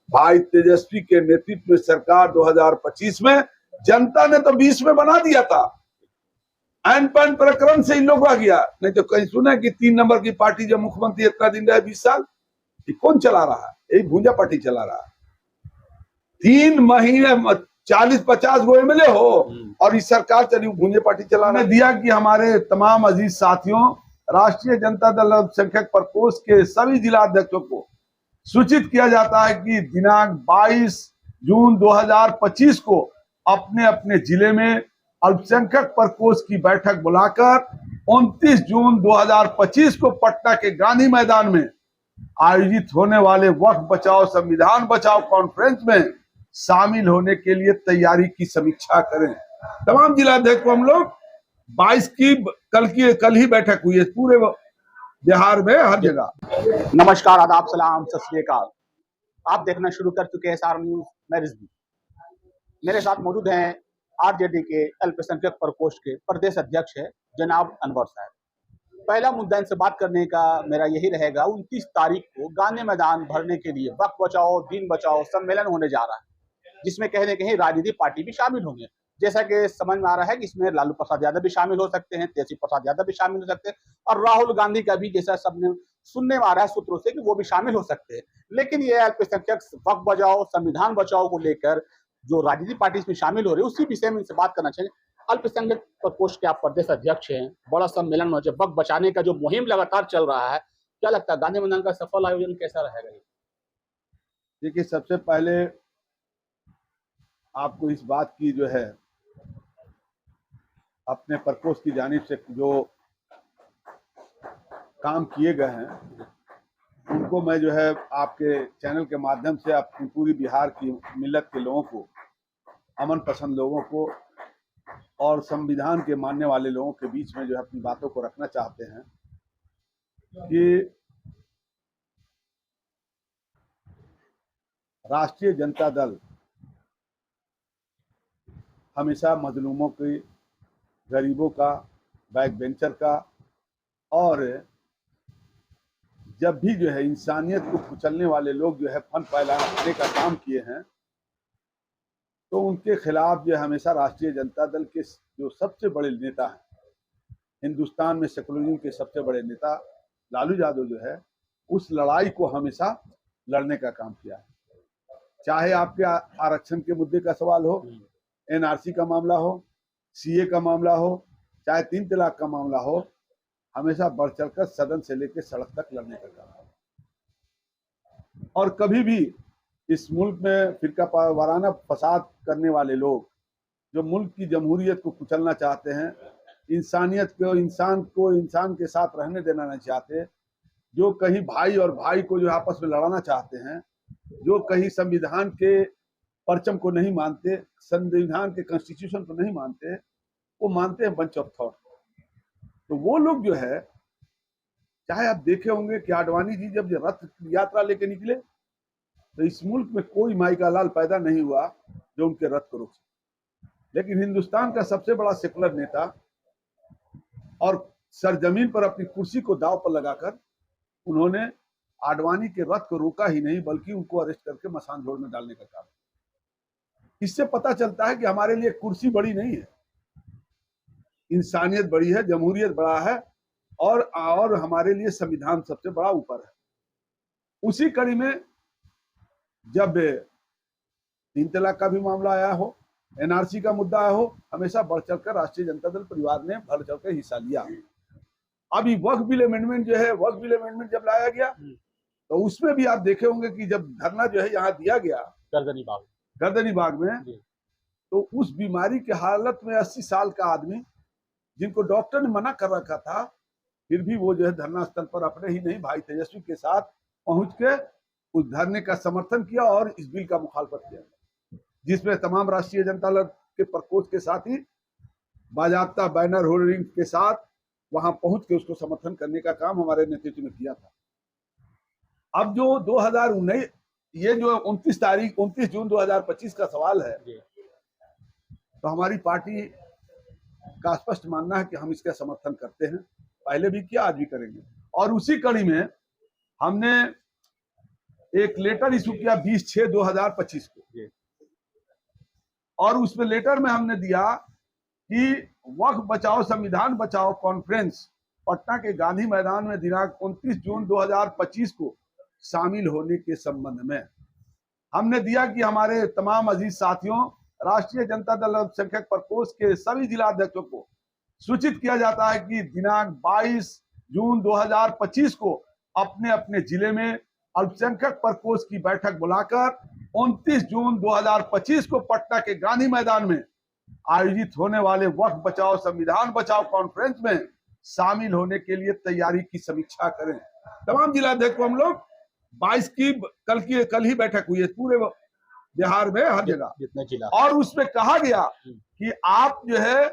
भाई तेजस्वी के नेतृत्व में सरकार 2025 में, जनता ने तो 20 में बना दिया था। एन पैन प्रकरण से इन लोग रह गया, नहीं तो कहीं सुना कि 3 नंबर की पार्टी जब मुख्यमंत्री इतना दिन रहे 20 साल, ये कौन चला रहा है? यही भूंजा पार्टी चला रहा है। 3 महीने 40-50 गो एमएलए हो और इस सरकार चली भूंजे पार्टी चला रहा है। दिया कि हमारे तमाम अजीज साथियों, राष्ट्रीय जनता दल अल्पसंख्यक प्रकोष्ठ के सभी जिला अध्यक्षों को सूचित किया जाता है कि दिनांक 22 जून 2025 को अपने अपने जिले में अल्पसंख्यक प्रकोष्ठ की बैठक बुलाकर 29 जून 2025 को पटना के गांधी मैदान में आयोजित होने वाले वक्फ बचाओ संविधान बचाओ कॉन्फ्रेंस में शामिल होने के लिए तैयारी की समीक्षा करें। तमाम जिलाध्यक्ष को हम लोग 22 की कल ही बैठक हुई है पूरे बिहार में हर जगह। नमस्कार, आदाब, सलाम, सत श्री अकाल। आप देखना शुरू कर चुके हैं SR न्यूज। मैं रिजवी, मेरे साथ मौजूद हैं आरजेडी के अल्पसंख्यक प्रकोष्ठ के प्रदेश अध्यक्ष है जनाब अनवर साहब। पहला मुद्दा इनसे बात करने का मेरा यही रहेगा, 29 तारीख को गांधी मैदान भरने के लिए वक्फ बचाओ दीन बचाओ सम्मेलन होने जा रहा है, जिसमें कहीं न कहीं राजनीतिक पार्टी भी शामिल होंगे। जैसा कि समझ में आ रहा है कि इसमें लालू प्रसाद यादव भी शामिल हो सकते हैं, तेजस्वी प्रसाद यादव भी शामिल हो सकते हैं और राहुल गांधी का भी, जैसा सबने सुनने में आ रहा है सूत्रों से, कि वो भी शामिल हो सकते हैं। लेकिन ये अल्पसंख्यक वक्फ बचाओ संविधान बचाओ को लेकर जो राजनीतिक पार्टी इसमें शामिल हो रही है, उसी विषय में इनसे बात करना चाहिए। अल्पसंख्यक प्रकोष्ठ के आप प्रदेश अध्यक्ष हैं, बड़ा सम्मेलन में वक्फ बचाने का जो मुहिम लगातार चल रहा है, क्या लगता है गांधी मैदान का सफल आयोजन कैसा रहेगा? देखिए, सबसे पहले आपको इस बात की जो है अपने प्रकोष्ठ की जानिब से जो काम किए गए हैं उनको मैं जो है आपके चैनल के माध्यम से अपनी पूरी बिहार की मिल्लत के लोगों को, अमन पसंद लोगों को और संविधान के मानने वाले लोगों के बीच में जो है अपनी बातों को रखना चाहते हैं कि राष्ट्रीय जनता दल हमेशा मजलूमों की, गरीबों का, बैक बेंचर का और जब भी जो है इंसानियत को कुचलने वाले लोग जो है फन फैलाने का काम किए हैं, तो उनके खिलाफ जो हमेशा राष्ट्रीय जनता दल के जो सबसे बड़े नेता हैं, हिंदुस्तान में सेकुलरिज्म के सबसे बड़े नेता लालू यादव जो है, उस लड़ाई को हमेशा लड़ने का काम किया है। चाहे आपके आरक्षण के मुद्दे का सवाल हो, एनआरसी का मामला हो, सीए का मामला हो, चाहे 3 तलाक का मामला हो, हमेशा बढ़ चढ़कर सदन से लेकर सड़क तक लड़ने का काम है। और कभी भी इस मुल्क में फिरका वाराना फसाद करने वाले लोग जो मुल्क की जमहूरियत को कुचलना चाहते हैं, इंसानियत को, इंसान के साथ रहने देना नहीं चाहते, जो कहीं भाई और भाई को जो आपस में लड़ाना चाहते हैं, जो कहीं संविधान के परचम को नहीं मानते, संविधान के कॉन्स्टिट्यूशन को नहीं मानते, वो मानते हैं बंच ऑफ थॉट। तो वो लोग जो है, चाहे आप देखे होंगे कि आडवाणी जी जब रथ यात्रा लेके निकले तो इस मुल्क में कोई माई का लाल पैदा नहीं हुआ जो उनके रथ को रोक सके। लेकिन हिंदुस्तान का सबसे बड़ा सेकुलर नेता और सरजमीन पर अपनी कुर्सी को दांव पर लगाकर उन्होंने आडवाणी के रथ को रोका ही नहीं, बल्कि उनको अरेस्ट करके मसान जोड़ में डालने का काम। इससे पता चलता है कि हमारे लिए कुर्सी बड़ी नहीं है, इंसानियत बड़ी है, जमहूरियत बड़ा है और हमारे लिए संविधान सबसे बड़ा ऊपर है। उसी कड़ी में जब 3 तलाक का भी मामला आया हो, एनआरसी का मुद्दा आया हो, हमेशा बढ़ चढ़कर राष्ट्रीय जनता दल परिवार ने बढ़ चढ़कर हिस्सा लिया। अभी वक्फ बिल अमेंडमेंट जो है, वक्फ बिल अमेंडमेंट जब लाया गया तो उसमें भी आप देखे होंगे कि जब धरना जो है यहाँ दिया गया गर्दनी बाग में, तो उस बीमारी की हालत में 80 साल का आदमी, जिनको डॉक्टर ने मना कर रखा था, फिर भी वो जो है धरना स्थल पर अपने ही नहीं भाई तेजस्वी के साथ पहुंच के उस धरने का समर्थन किया और इस बिल का मुखालफत किया, जिसमें तमाम राष्ट्रीय जनता दल के प्रकोष्ठ के साथ ही बाजाबता बैनर होर्डिंग के साथ वहां पहुंच के उसको समर्थन करने का काम हमारे नेतृत्व में किया था। अब जो 2019, ये जो 29 जून 2025 का सवाल है, तो हमारी पार्टी का स्पष्ट मानना है कि हम इसका समर्थन करते हैं, पहले भी किया, आज भी करेंगे। और उसी कड़ी में हमने एक लेटर इशू किया 20/6/2025 को, और उसमें लेटर में हमने दिया कि वक्फ बचाओ संविधान बचाओ कॉन्फ्रेंस पटना के गांधी मैदान में दिनांक 29 जून 2025 को शामिल होने के संबंध में हमने दिया कि हमारे तमाम अजीज साथियों, राष्ट्रीय जनता दल अल्पसंख्यक प्रकोष्ठ के सभी जिला अध्यक्षों को सूचित किया जाता है कि दिनांक 22 जून 2025 को अपने अपने जिले में अल्पसंख्यक प्रकोष्ठ की बैठक बुलाकर 29 जून 2025 को पटना के गांधी मैदान में आयोजित होने वाले वक्फ बचाओ संविधान बचाओ कॉन्फ्रेंस में शामिल होने के लिए तैयारी की समीक्षा करें। तमाम जिलाध्यक्ष को हम लोग 22 की कल ही बैठक हुई है पूरे बिहार में हर जगह जितने जिला, और उसमें कहा गया कि आप जो है,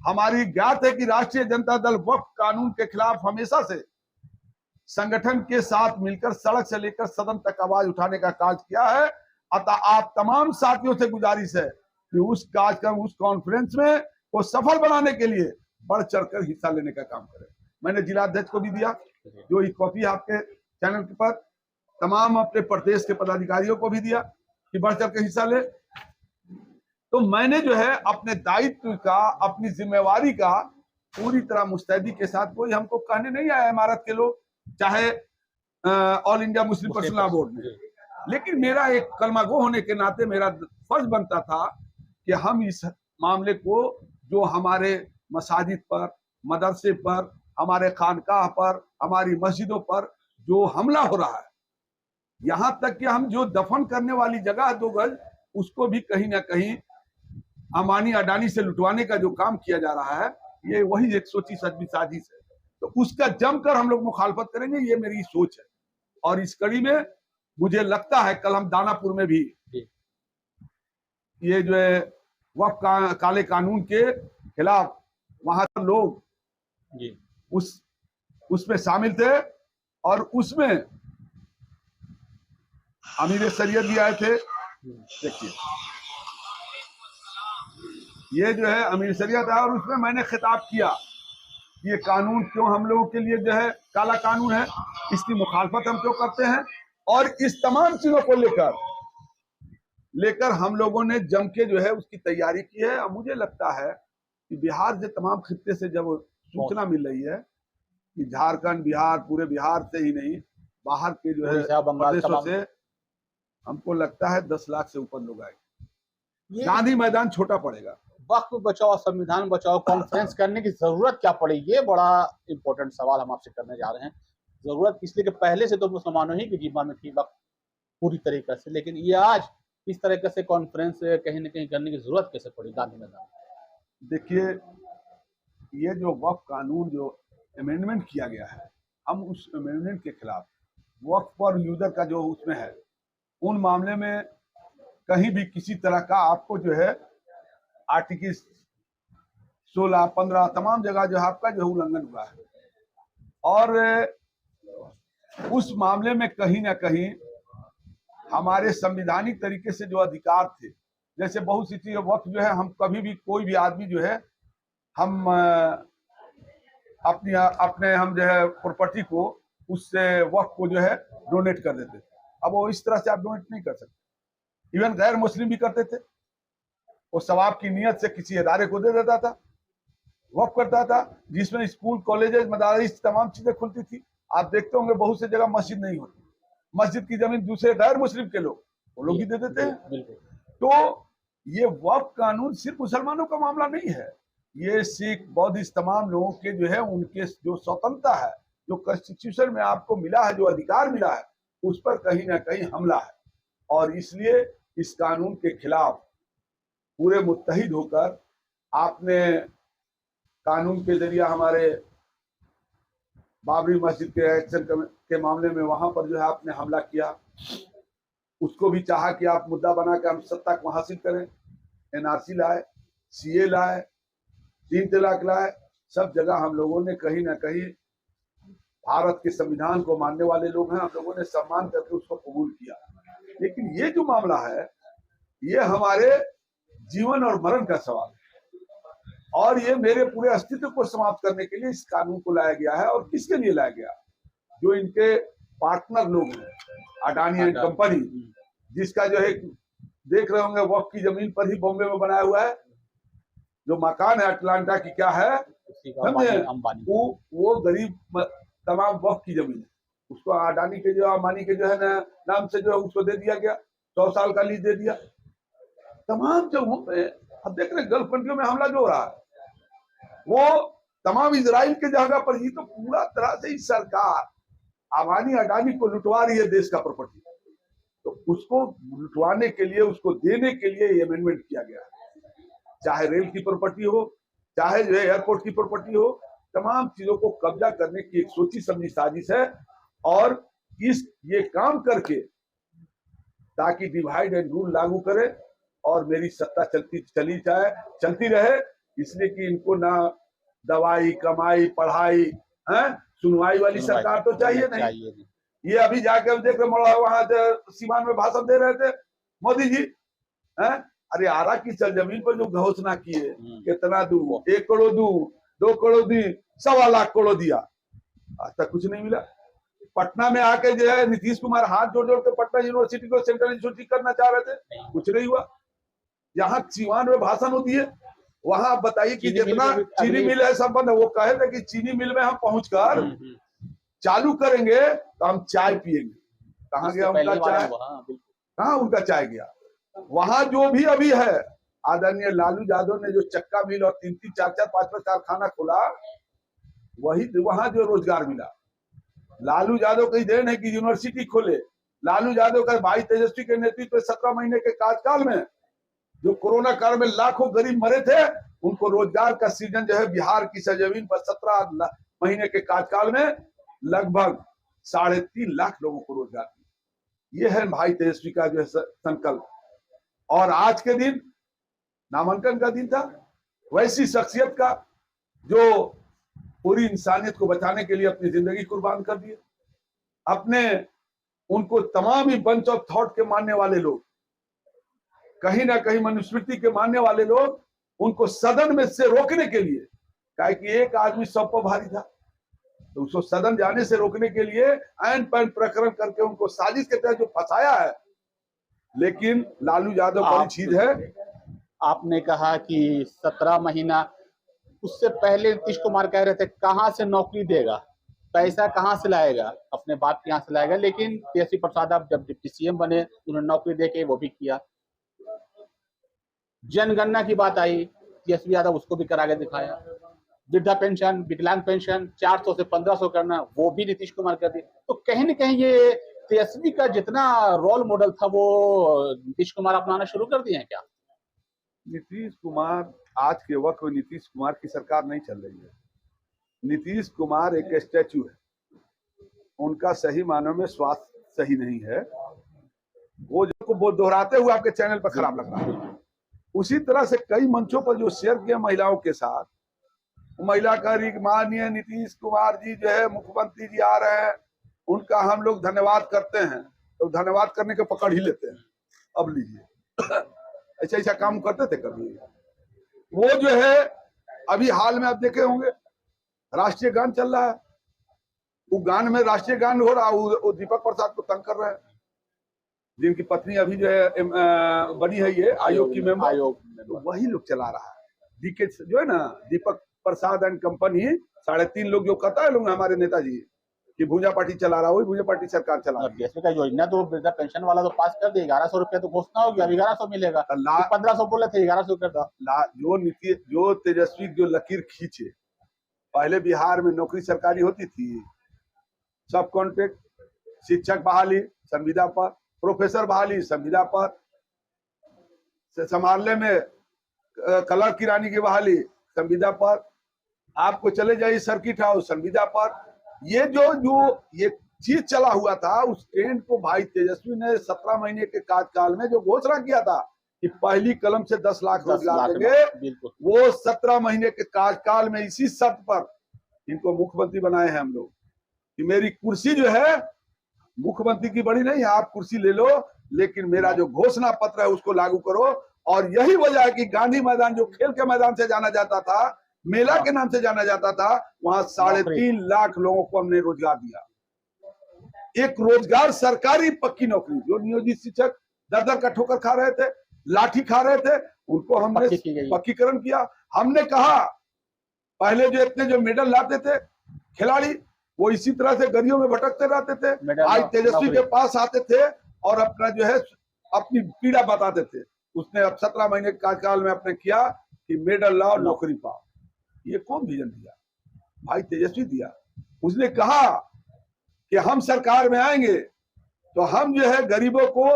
हमारी ज्ञात है कि राष्ट्रीय जनता दल वक्फ कानून के खिलाफ हमेशा से संगठन के साथ मिलकर सड़क से लेकर सदन तक आवाज उठाने का कार्य किया है। अतः आप तमाम साथियों से गुजारिश है कि उस कार्यक्रम, उस कॉन्फ्रेंस में को सफल बनाने के लिए बढ़ चढ़कर हिस्सा लेने का काम करें। मैंने जिलाध्यक्ष को भी दिया, जो एक कॉपी आपके चैनल पर तमाम अपने प्रदेश के पदाधिकारियों को भी दिया कि बढ़ चढ़ के हिस्सा ले। तो मैंने जो है अपने दायित्व का, अपनी जिम्मेवारी का पूरी तरह मुस्तैदी के साथ, कोई हमको कहने नहीं आया इमारत के लोग, चाहे all India Muslim personal law board में, लेकिन मेरा एक कलमागो होने के नाते मेरा फर्ज बनता था कि हम इस मामले को, जो हमारे मसाजिद पर, मदरसे पर, हमारे खानकाह पर, हमारी मस्जिदों पर जो हमला हो रहा है, यहां तक कि हम जो दफन करने वाली जगह 2 गज, उसको भी कहीं ना कहीं अमानी अडानी से लुटवाने का जो काम किया जा रहा है, ये वही एक सोची सजवी साजिश है। तो उसका जमकर हम लोग मुखालफत करेंगे, ये मेरी सोच है। और इस कड़ी में मुझे लगता है कल हम दानापुर में भी ये जो है वक्फ काले कानून के खिलाफ वहां लोग उसमें शामिल थे, और उसमें अमीर शरीयत भी आए थे। देखिए ये जो है अमीर शरीयत है, और उसमें मैंने खिताब किया कि ये कानून क्यों हम लोगों के लिए जो है काला कानून है, इसकी मुखालफत हम क्यों करते हैं, और इस तमाम चीजों को लेकर हम लोगों ने जम के जो है उसकी तैयारी की है। और मुझे लगता है कि बिहार से, तमाम खित्ते से जब सूचना मिल रही है कि झारखंड, बिहार, पूरे बिहार से ही नहीं, बाहर के जो है प्रदेशों से, हमको लगता है 10 लाख से ऊपर लोग आएंगे। गांधी मैदान छोटा पड़ेगा। वक्फ बचाओ संविधान बचाओ कॉन्फ्रेंस करने की जरूरत क्या पड़ी, ये बड़ा इंपॉर्टेंट सवाल हम आपसे करने जा रहे हैं। जरूरत इसलिए कि पहले से तो मुसलमानों ही के जीवन में थी वक्फ पूरी तरीके से, लेकिन ये आज इस तरीके से कॉन्फ्रेंस कहीं ना कहीं करने की जरूरत कैसे पड़ी गांधी मैदान? देखिए, ये जो वक्फ कानून जो अमेंडमेंट किया गया है, हम उस अमेंडमेंट के खिलाफ, वक्फ पर यूजर का जो उसमें है, उन मामले में कहीं भी किसी तरह का आपको जो है आर्टिकल 16, 15 तमाम जगह जो है आपका जो है उल्लंघन हुआ है। और उस मामले में कहीं ना कहीं हमारे संवैधानिक तरीके से जो अधिकार थे, जैसे बहुत सी चीजें वक्त जो है, हम कभी भी, कोई भी आदमी जो है, हम अपने हम जो है प्रॉपर्टी को, उससे वक्त को जो है डोनेट कर देते। अब वो इस तरह से आप डोनेट नहीं कर सकते। इवन गैर मुस्लिम भी करते थे, वो सवाब की नियत से किसी अदारे को दे देता था, वक्फ करता था, जिसमें स्कूल, कॉलेजेस, मदारिस तमाम चीजें खुलती थी। आप देखते होंगे बहुत से जगह मस्जिद नहीं होती, मस्जिद की जमीन दूसरे गैर मुस्लिम के लोग, वो लोग ही दे देते हैं। तो ये वक्फ कानून सिर्फ मुसलमानों का मामला नहीं है, ये सिख, बौद्धिस्ट तमाम लोगों के जो है, उनके जो स्वतंत्रता है, जो कॉन्स्टिट्यूशन में आपको मिला है, जो अधिकार मिला है, उस पर कहीं ना कहीं हमला है। और इसलिए इस कानून के खिलाफ पूरे मुत्तहिद होकर आपने कानून के जरिए हमारे बाबरी मस्जिद के एक्शन के मामले में वहां पर जो है आपने हमला किया, उसको भी चाहा कि आप मुद्दा बना के हम सत्ता को हासिल करें। एनआरसी लाए, सीए लाए, 3 तलाक लाए, सब जगह हम लोगों ने कहीं ना कहीं, भारत के संविधान को मानने वाले लोग हैं, हम लोगों ने सम्मान करके उसको कबूल किया। लेकिन ये जो मामला है, ये हमारे जीवन और मरण का सवाल है, और ये मेरे पूरे अस्तित्व को समाप्त करने के लिए इस कानून को लाया गया है। और किसके लिए लाया गया? जो इनके पार्टनर लोग हैं, अडानी एंड कंपनी, जिसका जो है देख रहे होंगे वक्त की जमीन पर ही बॉम्बे में बनाया हुआ है, जो मकान है अटलांटा की क्या है, समझे, वो गरीब तमाम वक्त की जमीन है, उसको अडानी के जो अंबानी के जो है ना नाम से जो है उसको दे दिया गया, 100 साल का लीज दे दिया। तमाम जगहों पे अब देख रहे गल्फ कंट्रियों में हमला जो हो रहा है वो तमाम इजराइल के जगह पर ही, तो पूरा तरह से ही सरकार अंबानी अडानी को लुटवा रही है देश का प्रॉपर्टी, तो उसको लुटवाने के लिए, उसको देने के लिए ये अमेंडमेंट किया गया है, चाहे रेल की प्रॉपर्टी हो, चाहे जो है एयरपोर्ट की प्रॉपर्टी हो, तमाम चीजों को कब्जा करने की एक सोची समझी साजिश है। और ये काम करके ताकि डिवाइड एंड रूल लागू करे और मेरी सत्ता चलती रहे, इसलिए कि इनको ना दवाई कमाई पढ़ाई सुनवाई वाली सरकार तो चाहिए नहीं। ये अभी जाकर देख रहे वहां सीमान में भाषण दे रहे थे मोदी जी, अरे आरा की सरजमीन पर जो घोषणा किए, कितना दूं, 1 करोड़ दूं, 2 करोड़ दी, 1.25 लाख करोड़ दिया, आज तक कुछ नहीं मिला। पटना में आके जो है नीतीश कुमार हाथ जोड़ जोड़ के पटना यूनिवर्सिटी को सेंट्रल यूनिवर्सिटी करना चाह रहे थे, कुछ नहीं हुआ। यहाँ सीवान में भाषण होती है, वहां बताइए कि जितना चीनी मिल है सब बंद है, वो कहे थे कि चीनी मिल में हम पहुंचकर चालू करेंगे तो हम चाय पिएंगे, कहाँ गया उनका चाय, कहाँ उनका चाय गया। वहां जो भी अभी है, आदरणीय लालू यादव ने जो चक्का मिल और 3-3, 4-4, 5-5 कारखाना खोला, वही वहां जो रोजगार मिला, लालू यादव की देन है कि यूनिवर्सिटी खोले। लालू यादव का भाई तेजस्वी के नेतृत्व में 17 महीने के कार्यकाल में जो कोरोना काल में लाखों गरीब मरे थे, उनको रोजगार का सृजन जो है बिहार की सरजमीन पर 17 महीने के कार्यकाल में लगभग 3.5 लाख लोगों को रोजगार दिया। ये है भाई तेजस्वी का जो है संकल्प। और आज के दिन नामांकन का दिन था, वैसी शख्सियत का जो पूरी इंसानियत को बचाने के लिए अपनी जिंदगी कुर्बान कर दिए, अपने उनको तमाम ही बंच ऑफ थॉट के मानने वाले लोग, कहीं ना कहीं मनुस्मृति के मानने वाले लोग, उनको सदन में से रोकने के लिए, काहे कि एक आदमी सब पर भारी था, तो उसको सदन जाने से रोकने के लिए ऐन पैन प्रकरण करके उनको साजिश के तहत जो फंसाया है। लेकिन लालू यादव बड़ी चीज है। आपने कहा कि 17 महीना, उससे पहले नीतीश कुमार कह रहे थे कहां से नौकरी देगा, पैसा कहां से लाएगा, अपने बाप के यहाँ से लाएगा, लेकिन तेजस्वी प्रसाद अब जब डिप्टी सीएम बने उन्होंने नौकरी देके वो भी किया। जनगणना की बात आई, तेजस्वी यादव उसको भी करा के दिखाया। वृद्धा पेंशन, विकलांग पेंशन 400 से 1500 करना, वो भी नीतीश कुमार कर दिए। तो कहीं न कहीं ये तेजस्वी का जितना रोल मॉडल था वो नीतीश कुमार अपनाना शुरू कर दिए हैं क्या? नीतीश कुमार आज के वक्त में नीतीश कुमार की सरकार नहीं चल रही है। नीतीश कुमार एक स्टैचू है, उनका सही मानों में स्वास्थ्य सही नहीं है। वो जो दोहराते हुए आपके चैनल पर खराब लग रहा है। उसी तरह से कई मंचों पर जो शेयर किया महिलाओं के साथ, महिला का माननीय नीतीश कुमार जी जो है मुख्यमंत्री जी आ रहे हैं, उनका हम लोग धन्यवाद करते हैं, तो धन्यवाद करने के पकड़ ही लेते हैं। अब लीजिए ऐसा ऐसा काम करते थे कभी। वो जो है अभी हाल में आप देखे होंगे राष्ट्रीय गान चल रहा है, वो गान में राष्ट्रीय गान हो रहा, वो दीपक प्रसाद को तंग कर रहे हैं, जिनकी पत्नी अभी जो है बनी है ये आयोग की मेंबर, तो वही लोग चला रहा है। डीके जो है ना, दीपक प्रसाद एंड कंपनी, 3.5 लोग जो कहता है लोग हमारे नेताजी कि भूजा पार्टी चला रहा, वही भूजा पार्टी सरकार चला रही है। का योजना तो वृद्धा पेंशन वाला तो पास कर दिया, 1100 रुपया तो घोषणा होगी, अब 1100 मिलेगा। 1500 बोले थे, 1100 कर दो। जो तेजस्वी जो लकीर खींचे, पहले बिहार में नौकरी सरकारी होती थी, सब कॉन्ट्रैक्ट, शिक्षक बहाली संविदा पर, प्रोफेसर बहाली संविदा पर, संभालने में कलर किरानी की बहाली संविदा पर, आपको चले जाइए सर्किट हाउस संविदा पर। ये ये चीज चला हुआ था, उस ट्रेंड को भाई तेजस्वी ने 17 महीने के कार्यकाल में जो घोषणा किया था कि पहली कलम से 10 लाख रोजगार देंगे, वो 17 महीने के कार्यकाल में इसी शर्त पर इनको मुख्यमंत्री बनाए हैं हम लोग कि मेरी कुर्सी जो है मुख्यमंत्री की बड़ी नहीं है, आप कुर्सी ले लो, लेकिन मेरा जो घोषणा पत्र है उसको लागू करो। और यही वजह है कि गांधी मैदान जो खेल के मैदान से जाना जाता था, मेला के नाम से जाना जाता था, वहां 3.5 लाख लोगों को हमने रोजगार दिया। एक रोजगार सरकारी पक्की नौकरी, जो नियोजित शिक्षक दर दर का ठोकर खा रहे थे, लाठी खा रहे थे, उनको हमने पक्कीकरण किया। हमने कहा पहले जो इतने जो मेडल लाते थे खिलाड़ी, वो इसी तरह से गलियों में भटकते रहते थे। आज तेजस्वी के पास आते थे और अपना जो है अपनी पीड़ा बताते थे। उसने अब 17 महीने के कार्यकाल में अपने किया कि मेडल लाओ, नौकरी पाओ। ये कौन विजन दिया? भाई तेजस्वी दिया। उसने कहा कि हम सरकार में आएंगे तो हम जो है गरीबों को,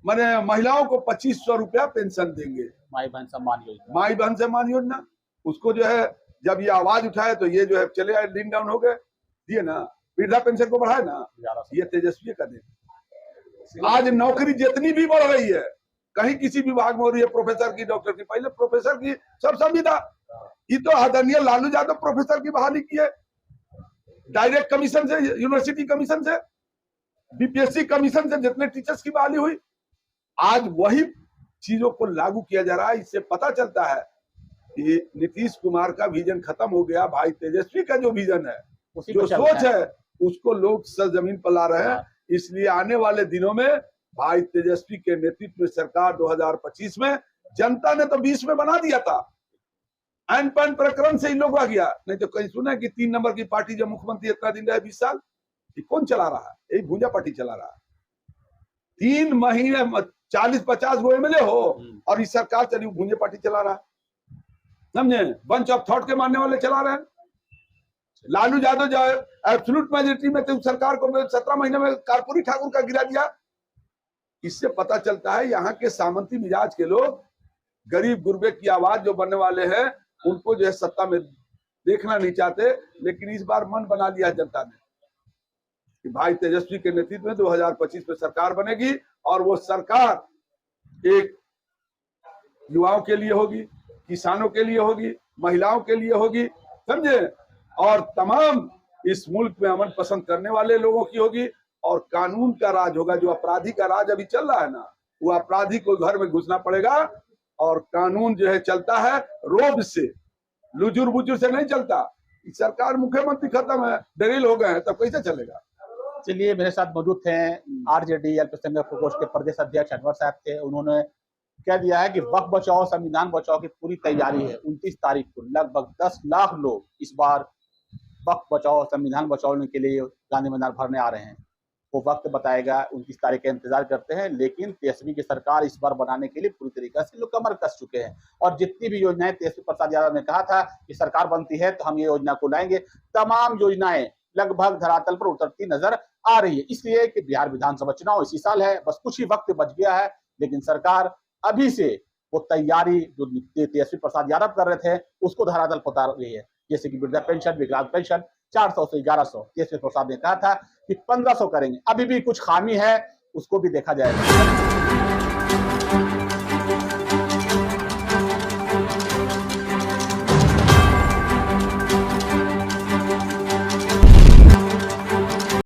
माने महिलाओं को 2500 रुपया पेंशन देंगे, माई बहन सम्मान योजना, माई बहन सम्मान योजना। उसको जो है जब ये आवाज उठाए तो ये जो है चले आए, लीन डाउन हो गए, दिए ना, वृद्धा पेंशन को बढ़ाए ना, ये तेजस्वी का देन। आज नौकरी जितनी भी बढ़ रही है, कहीं किसी विभाग में हो रही है, प्रोफेसर की, डॉक्टर की, पहले प्रोफेसर की सब संविदा, ये तो आदरणीय लालू यादव प्रोफेसर की बहाली की है, डायरेक्ट कमीशन से, यूनिवर्सिटी कमीशन से, बीपीएससी कमीशन से जितने टीचर्स की बहाली हुई, आज वही चीजों को लागू किया जा रहा है। इससे पता चलता है कि नीतीश कुमार का विजन खत्म हो गया। भाई तेजस्वी का जो विजन है, जो सोच है, उसको लोग जमीन पर ला रहे हैं। इसलिए आने वाले दिनों में भाई तेजस्वी के नेतृत्व में सरकार 2025 में, जनता ने तो 20 में बना दिया था, एन पैन प्रकरण से इन लोग आ गया। नहीं तो कहीं सुना कि 3 नंबर की पार्टी जब मुख्यमंत्री इतना दिन रहे 20 साल, ये कौन चला रहा है? यही भूंजा पार्टी चला रहा है। 3 महीने 40-50 गो एमएलए हो और इस सरकार चली भूंजे पार्टी चला रहा है, समझे? बंच ऑफ थॉट के मानने वाले चला रहे हैं। लालू यादव जो एब्सोल्यूट मेजोरिटी में थे, सरकार को 17 महीने में कर्पूरी ठाकुर का गिरा दिया। इससे पता चलता है यहाँ के सामंती मिजाज के लोग, गरीब गुरबे की आवाज जो बनने वाले हैं, उनको जो है सत्ता में देखना नहीं चाहते। लेकिन इस बार मन बना लिया जनता ने कि भाई तेजस्वी के नेतृत्व में 2025 में सरकार बनेगी, और वो सरकार एक युवाओं के लिए होगी, किसानों के लिए होगी, महिलाओं के लिए होगी, समझे? और तमाम इस मुल्क में अमन पसंद करने वाले लोगों की होगी, और कानून का राज होगा। जो अपराधी का राज अभी चल रहा है ना, वो अपराधी को घर में घुसना पड़ेगा, और कानून जो है चलता है रोब से, लुजुर बुजुर से नहीं चलता। सरकार मुख्यमंत्री खत्म है, दलील हो गए हैं, तब कैसे चलेगा? चलिए, मेरे साथ मौजूद थे आरजेडी अल्पसंख्यक प्रकोष्ठ के प्रदेश अध्यक्ष अनवर साहब थे। उन्होंने कह दिया है कि वक्फ बचाओ, संविधान बचाओ की पूरी तैयारी है। 29 तारीख को लगभग 10 लाख लोग इस बार वक्फ बचाओ, संविधान बचाने के लिए गांधी मैदान भरने आ रहे हैं। वो वक्त बताएगा, 29 तारीख का इंतजार करते हैं। लेकिन तेजस्वी की सरकार इस बार बनाने के लिए पूरी तरीके से लोग कमर कस चुके हैं, और जितनी भी योजनाएं तेजस्वी प्रसाद यादव ने कहा था कि सरकार बनती है तो हम ये योजना को लाएंगे, तमाम योजनाएं लगभग धरातल पर उतरती नजर आ रही है। इसलिए कि बिहार विधानसभा चुनाव इसी साल है, बस कुछ ही वक्त बच गया है। लेकिन सरकार अभी से वो तैयारी जो तेजस्वी प्रसाद यादव कर रहे थे, उसको धरातल पर उतार रही है। जैसे कि वृद्धा पेंशन, विकलांग पेंशन 400 से 1100, तेजस्वी प्रसाद ने कहा था कि 1500 करेंगे। अभी भी कुछ खामी है, उसको भी देखा जाएगा।